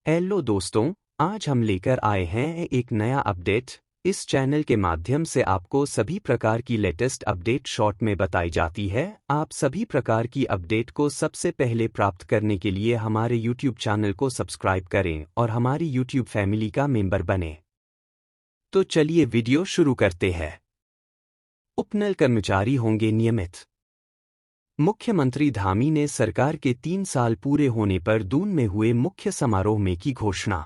Hello दोस्तों, आज हम लेकर आए हैं एक नया अपडेट। इस चैनल के माध्यम से आपको सभी प्रकार की लेटेस्ट अपडेट शॉर्ट में बताई जाती है। आप सभी प्रकार की अपडेट को सबसे पहले प्राप्त करने के लिए हमारे YouTube चैनल को सब्सक्राइब करें और हमारी YouTube फैमिली का मेंबर बनें। तो चलिए वीडियो शुरू करते हैं। उपनल कर्मचारी होंगे नियमित। मुख्यमंत्री धामी ने सरकार के 3 साल पूरे होने पर दून में हुए मुख्य समारोह में की घोषणा।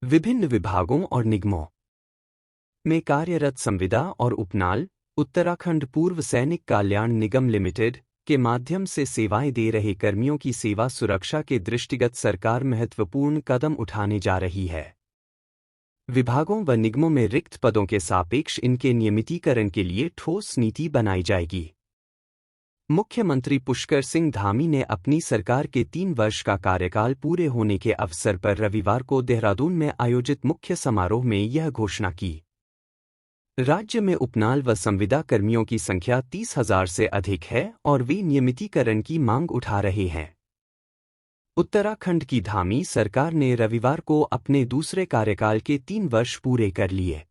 विभिन्न विभागों और निगमों में कार्यरत संविदा और उपनाल उत्तराखंड पूर्व सैनिक कल्याण निगम लिमिटेड के माध्यम से सेवाएं दे रहे कर्मियों की सेवा सुरक्षा के दृष्टिगत सरकार महत्वपूर्ण कदम उठाने जा रही है। विभागों व निगमों में रिक्त पदों के सापेक्ष इनके नियमितीकरण के लिए ठोस नीति बनाई जाएगी। मुख्यमंत्री पुष्कर सिंह धामी ने अपनी सरकार के 3 वर्ष का कार्यकाल पूरे होने के अवसर पर रविवार को देहरादून में आयोजित मुख्य समारोह में यह घोषणा की। राज्य में उपनाल व संविदा कर्मियों की संख्या 30,000 से अधिक है और वे नियमितीकरण की मांग उठा रहे हैं। उत्तराखंड की धामी सरकार ने रविवार को अपने दूसरे कार्यकाल के 3 वर्ष पूरे कर लिए।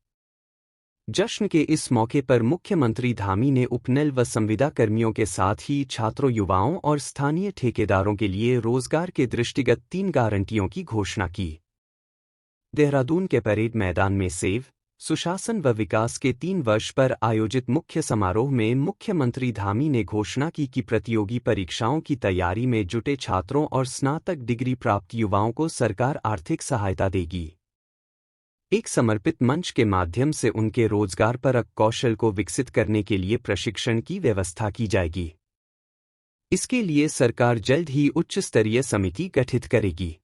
जश्न के इस मौके पर मुख्यमंत्री धामी ने उपनल व संविदा कर्मियों के साथ ही छात्रों, युवाओं और स्थानीय ठेकेदारों के लिए रोजगार के दृष्टिगत 3 गारंटियों की घोषणा की। देहरादून के परेड मैदान में सेव, सुशासन व विकास के 3 वर्ष पर आयोजित मुख्य समारोह में मुख्यमंत्री धामी ने घोषणा की कि प्रतियोगी परीक्षाओं की तैयारी में जुटे छात्रों और स्नातक डिग्री प्राप्त युवाओं को सरकार आर्थिक सहायता देगी। एक समर्पित मंच के माध्यम से उनके रोजगारपरक कौशल को विकसित करने के लिए प्रशिक्षण की व्यवस्था की जाएगी। इसके लिए सरकार जल्द ही उच्च स्तरीय समिति गठित करेगी।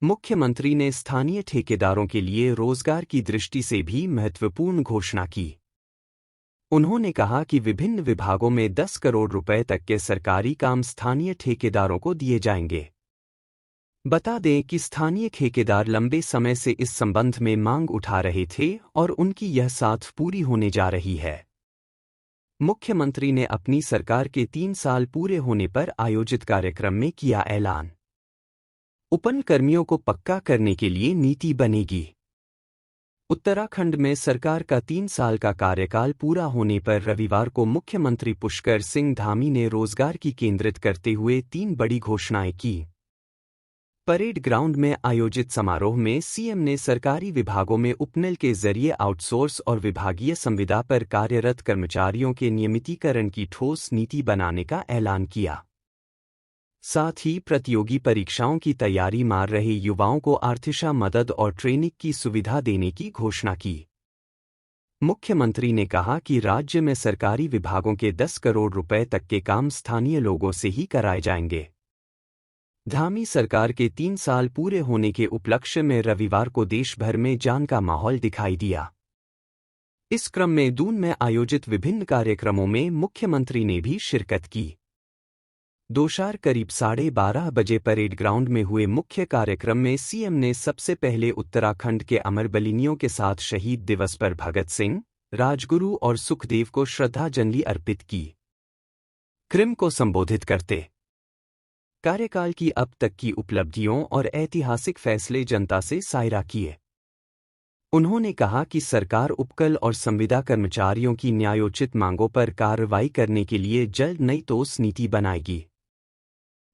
मुख्यमंत्री ने स्थानीय ठेकेदारों के लिए रोजगार की दृष्टि से भी महत्वपूर्ण घोषणा की। उन्होंने कहा कि विभिन्न विभागों में 10 करोड़ रुपए तक के सरकारी काम स्थानीय ठेकेदारों को दिए जाएंगे। बता दें कि स्थानीय ठेकेदार लंबे समय से इस संबंध में मांग उठा रहे थे और उनकी यह साथ पूरी होने जा रही है। मुख्यमंत्री ने अपनी सरकार के 3 साल पूरे होने पर आयोजित कार्यक्रम में किया ऐलान। उपन कर्मियों को पक्का करने के लिए नीति बनेगी। उत्तराखंड में सरकार का 3 साल का कार्यकाल पूरा होने पर रविवार को मुख्यमंत्री पुष्कर सिंह धामी ने रोजगार की केंद्रित करते हुए 3 बड़ी घोषणाएं की। परेड ग्राउंड में आयोजित समारोह में सीएम ने सरकारी विभागों में उपनल के जरिए आउटसोर्स और विभागीय संविदा पर कार्यरत कर्मचारियों के नियमितीकरण की ठोस नीति बनाने का ऐलान किया। साथ ही प्रतियोगी परीक्षाओं की तैयारी मार रहे युवाओं को आर्थिक मदद और ट्रेनिंग की सुविधा देने की घोषणा की। मुख्यमंत्री ने कहा कि राज्य में सरकारी विभागों के 10 करोड़ रुपए तक के काम स्थानीय लोगों से ही कराए जाएंगे। धामी सरकार के 3 साल पूरे होने के उपलक्ष्य में रविवार को देश भर में जान का माहौल दिखाई दिया। इस क्रम में दून में आयोजित विभिन्न कार्यक्रमों में मुख्यमंत्री ने भी शिरकत की। दोपहर करीब 12:30 बजे परेड ग्राउंड में हुए मुख्य कार्यक्रम में सीएम ने सबसे पहले उत्तराखंड के अमर बलिदानियों के साथ शहीद दिवस पर भगत सिंह, राजगुरु और सुखदेव को श्रद्धांजलि अर्पित की। कार्यक्रम को संबोधित करते कार्यकाल की अब तक की उपलब्धियों और ऐतिहासिक फैसले जनता से साझा किए। उन्होंने कहा कि सरकार उपकल और संविदा कर्मचारियों की न्यायोचित मांगों पर कार्रवाई करने के लिए जल्द नई ठोस नीति बनाएगी।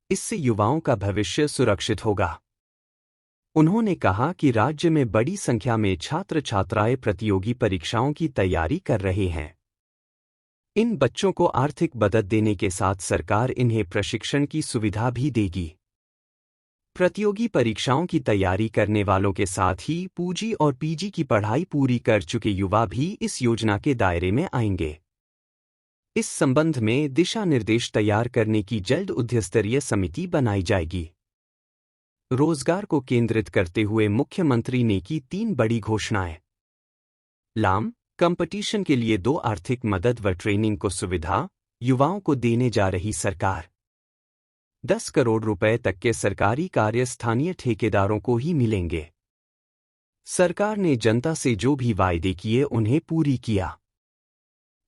इससे युवाओं का भविष्य सुरक्षित होगा। उन्होंने कहा कि राज्य में बड़ी संख्या में छात्र छात्राएं प्रतियोगी परीक्षाओं की तैयारी कर रहे हैं। इन बच्चों को आर्थिक मदद देने के साथ सरकार इन्हें प्रशिक्षण की सुविधा भी देगी। प्रतियोगी परीक्षाओं की तैयारी करने वालों के साथ ही पूजी और पीजी की पढ़ाई पूरी कर चुके युवा भी इस योजना के दायरे में आएंगे। इस संबंध में दिशा निर्देश तैयार करने की जल्द उच्चस्तरीय समिति बनाई जाएगी। रोजगार को केंद्रित करते हुए मुख्यमंत्री ने की 3 बड़ी घोषणाएं। लाम कंपटीशन के लिए 2 आर्थिक मदद व ट्रेनिंग को सुविधा युवाओं को देने जा रही सरकार। 10 करोड़ रुपए तक के सरकारी कार्य स्थानीय ठेकेदारों को ही मिलेंगे। सरकार ने जनता से जो भी वायदे किए उन्हें पूरी किया।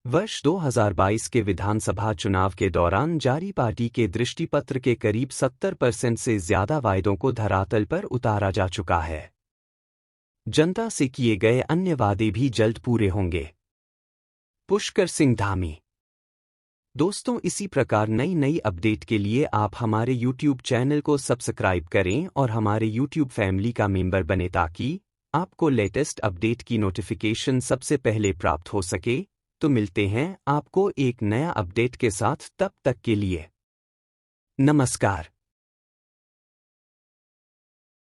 वर्ष 2022 के विधानसभा चुनाव के दौरान जारी पार्टी के दृष्टिपत्र के करीब 70% से ज्यादा वायदों को धरातल पर उतारा जा चुका है। जनता से किए गए अन्य वादे भी जल्द पूरे होंगे। पुष्कर सिंह धामी। दोस्तों, इसी प्रकार नई अपडेट के लिए आप हमारे YouTube चैनल को सब्सक्राइब करें और हमारे YouTube फैमिली का मेंबर बने ताकि आपको लेटेस्ट अपडेट की नोटिफिकेशन सबसे पहले प्राप्त हो सके। तो मिलते हैं आपको एक नया अपडेट के साथ, तब तक के लिए नमस्कार।